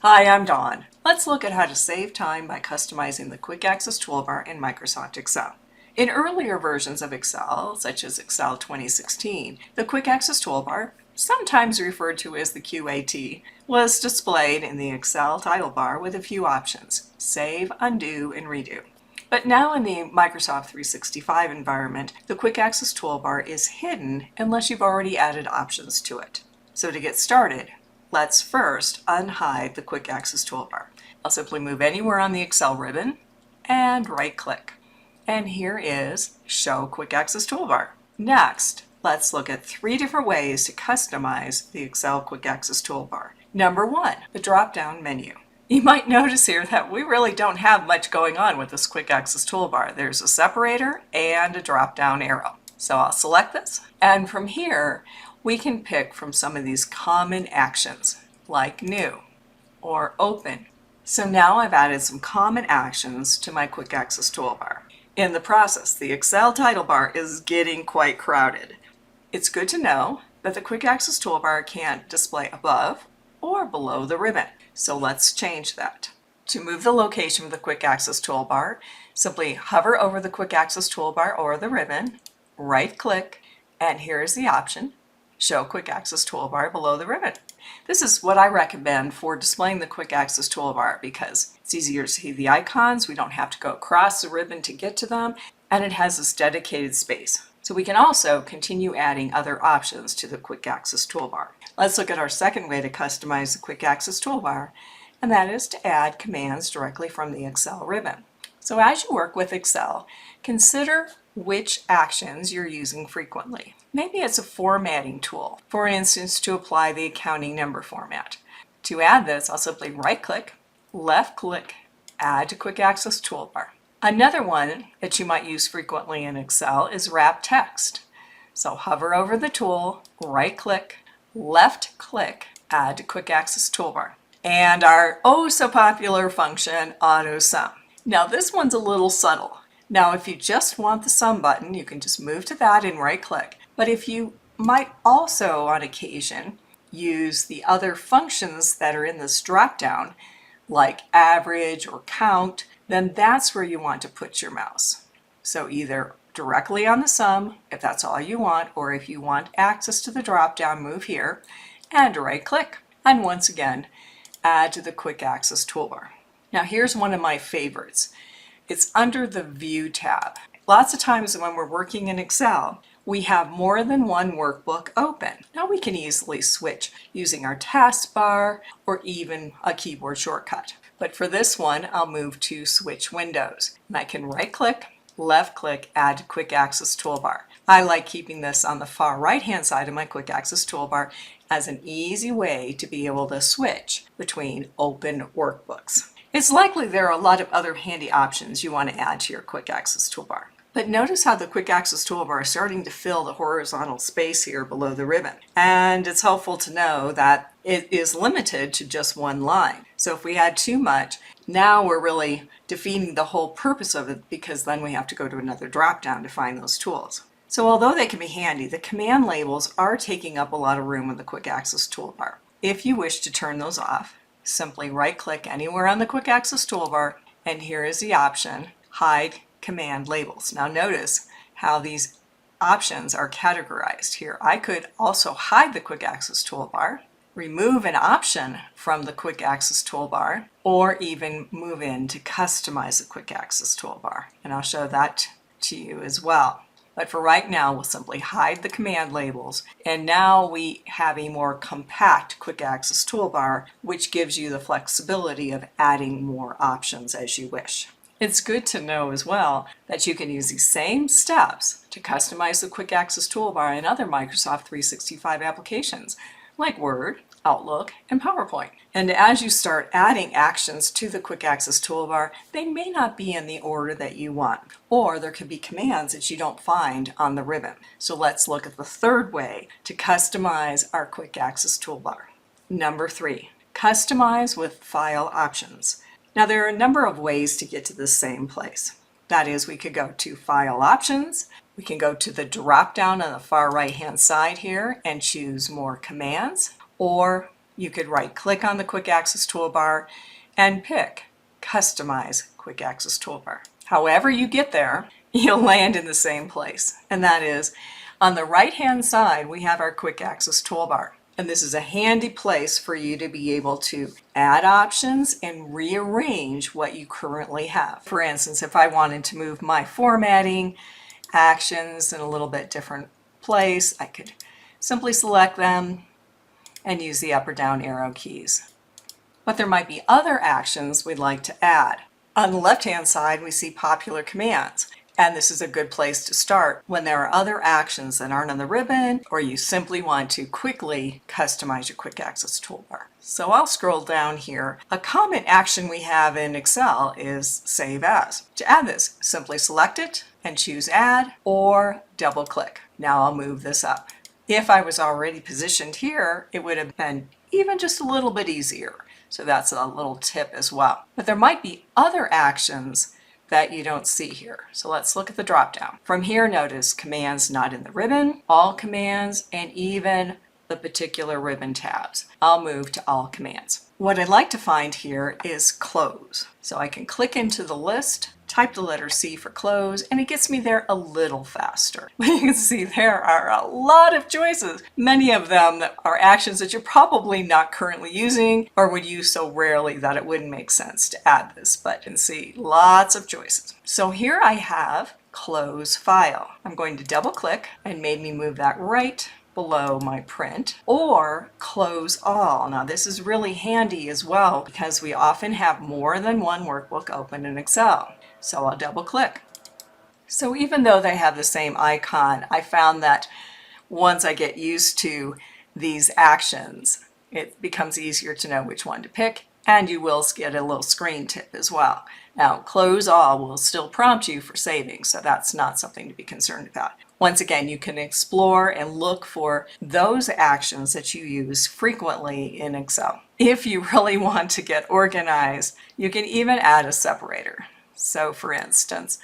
Hi, I'm Dawn. Let's look at how to save time by customizing the Quick Access Toolbar in Microsoft Excel. In earlier versions of Excel, such as Excel 2016, the Quick Access Toolbar, sometimes referred to as the QAT, was displayed in the Excel title bar with a few options: save, undo, and redo. But now in the Microsoft 365 environment, the Quick Access Toolbar is hidden unless you've already added options to it. So to get started, let's first unhide the Quick Access Toolbar. I'll simply move anywhere on the Excel ribbon and right-click. And here is Show Quick Access Toolbar. Next, let's look at 3 different ways to customize the Excel Quick Access Toolbar. Number 1, the drop-down menu. You might notice here that we really don't have much going on with this Quick Access Toolbar. There's a separator and a drop-down arrow. So I'll select this, and from here, we can pick from some of these common actions like New or Open. So now I've added some common actions to my Quick Access Toolbar. In the process, the Excel title bar is getting quite crowded. It's good to know that the Quick Access Toolbar can't display above or below the ribbon. So let's change that. To move the location of the Quick Access Toolbar, simply hover over the Quick Access Toolbar or the ribbon, right-click, and here is the option, Show Quick Access Toolbar below the ribbon. This is what I recommend for displaying the Quick Access Toolbar because it's easier to see the icons, we don't have to go across the ribbon to get to them, and it has this dedicated space. So we can also continue adding other options to the Quick Access Toolbar. Let's look at our second way to customize the Quick Access Toolbar, and that is to add commands directly from the Excel ribbon. So as you work with Excel, consider which actions you're using frequently. Maybe it's a formatting tool, for instance, to apply the accounting number format. To add this, I'll simply right-click, left-click, Add to Quick Access Toolbar. Another one that you might use frequently in Excel is wrap text. So hover over the tool, right-click, left-click, Add to Quick Access Toolbar. And our oh-so-popular function, Auto Sum. Now this one's a little subtle. Now if you just want the sum button, you can just move to that and right-click. But if you might also, on occasion, use the other functions that are in this drop-down, like average or count, then that's where you want to put your mouse. So either directly on the sum, if that's all you want, or if you want access to the drop-down, move here and right-click. And once again, add to the Quick Access Toolbar. Now here's one of my favorites. It's under the View tab. Lots of times when we're working in Excel, we have more than one workbook open. Now we can easily switch using our taskbar or even a keyboard shortcut. But for this one, I'll move to Switch Windows. And I can right-click, left-click, Add to Quick Access Toolbar. I like keeping this on the far right-hand side of my Quick Access Toolbar as an easy way to be able to switch between open workbooks. It's likely there are a lot of other handy options you want to add to your Quick Access Toolbar. But notice how the Quick Access Toolbar is starting to fill the horizontal space here below the ribbon. And it's helpful to know that it is limited to just one line. So if we add too much, now we're really defeating the whole purpose of it because then we have to go to another drop-down to find those tools. So although they can be handy, the command labels are taking up a lot of room in the Quick Access Toolbar. If you wish to turn those off, simply right-click anywhere on the Quick Access Toolbar, and here is the option, Hide Command Labels. Now notice how these options are categorized here. I could also hide the Quick Access Toolbar, remove an option from the Quick Access Toolbar, or even move in to customize the Quick Access Toolbar. And I'll show that to you as well. But for right now, we'll simply hide the command labels. And now we have a more compact Quick Access Toolbar, which gives you the flexibility of adding more options as you wish. It's good to know as well that you can use these same steps to customize the Quick Access Toolbar in other Microsoft 365 applications like Word, Outlook, and PowerPoint. And as you start adding actions to the Quick Access Toolbar, they may not be in the order that you want, or there could be commands that you don't find on the ribbon. So let's look at the third way to customize our Quick Access Toolbar. Number 3, customize with file options. Now there are a number of ways to get to the same place. That is, we could go to File Options, we can go to the drop down on the far right hand side here and choose More Commands, or You could right-click on the Quick Access Toolbar and pick Customize Quick Access Toolbar. However you get there, you'll land in the same place, and that is on the right-hand side we have our Quick Access Toolbar. And this is a handy place for you to be able to add options and rearrange what you currently have. For instance, if I wanted to move my formatting actions in a little bit different place, I could simply select them and use the up or down arrow keys. But there might be other actions we'd like to add. On the left-hand side, we see popular commands. And this is a good place to start when there are other actions that aren't on the ribbon, or you simply want to quickly customize your Quick Access Toolbar. So I'll scroll down here. A common action we have in Excel is Save As. To add this, simply select it and choose Add or double click. Now I'll move this up. If I was already positioned here, it would have been even just a little bit easier. So that's a little tip as well. But there might be other actions that you don't see here. So let's look at the drop down. From here, notice commands not in the ribbon, all commands, and even the particular ribbon tabs. I'll move to all commands. What I'd like to find here is close. So I can click into the list, type the letter C for close, and it gets me there a little faster. You can see there are a lot of choices. Many of them are actions that you're probably not currently using or would use so rarely that it wouldn't make sense to add this, but you can see lots of choices. So here I have Close File. I'm going to double click and maybe move that right below my print, or Close All. Now this is really handy as well because we often have more than one workbook open in Excel. So I'll double click. So even though they have the same icon, I found that once I get used to these actions, it becomes easier to know which one to pick, and you will get a little screen tip as well. Now, Close All will still prompt you for saving, so that's not something to be concerned about. Once again, you can explore and look for those actions that you use frequently in Excel. If you really want to get organized, you can even add a separator. So for instance,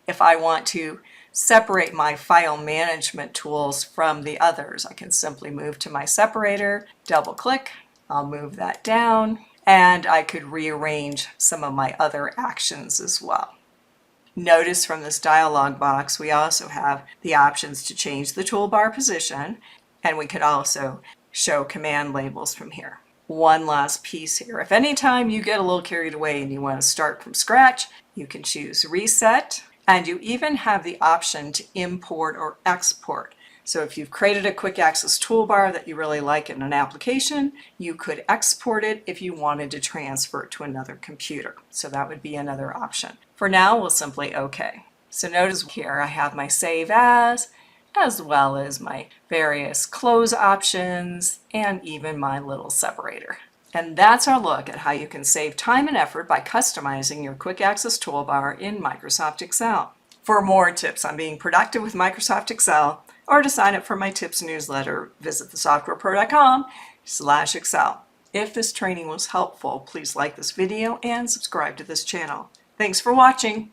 if I want to separate my file management tools from the others, I can simply move to my separator, double click, I'll move that down, and I could rearrange some of my other actions as well. Notice from this dialog box, we also have the options to change the toolbar position, and we could also show command labels from here. One last piece here. If any time you get a little carried away and you want to start from scratch, you can choose Reset, and you even have the option to import or export. So if you've created a Quick Access Toolbar that you really like in an application, you could export it if you wanted to transfer it to another computer. So that would be another option. For now, we'll simply OK. So notice here I have my Save As well as my various close options and even my little separator. And that's our look at how you can save time and effort by customizing your Quick Access Toolbar in Microsoft Excel. For more tips on being productive with Microsoft Excel, or to sign up for my tips newsletter, visit thesoftwarepro.com/Excel. If this training was helpful, please like this video and subscribe to this channel. Thanks for watching.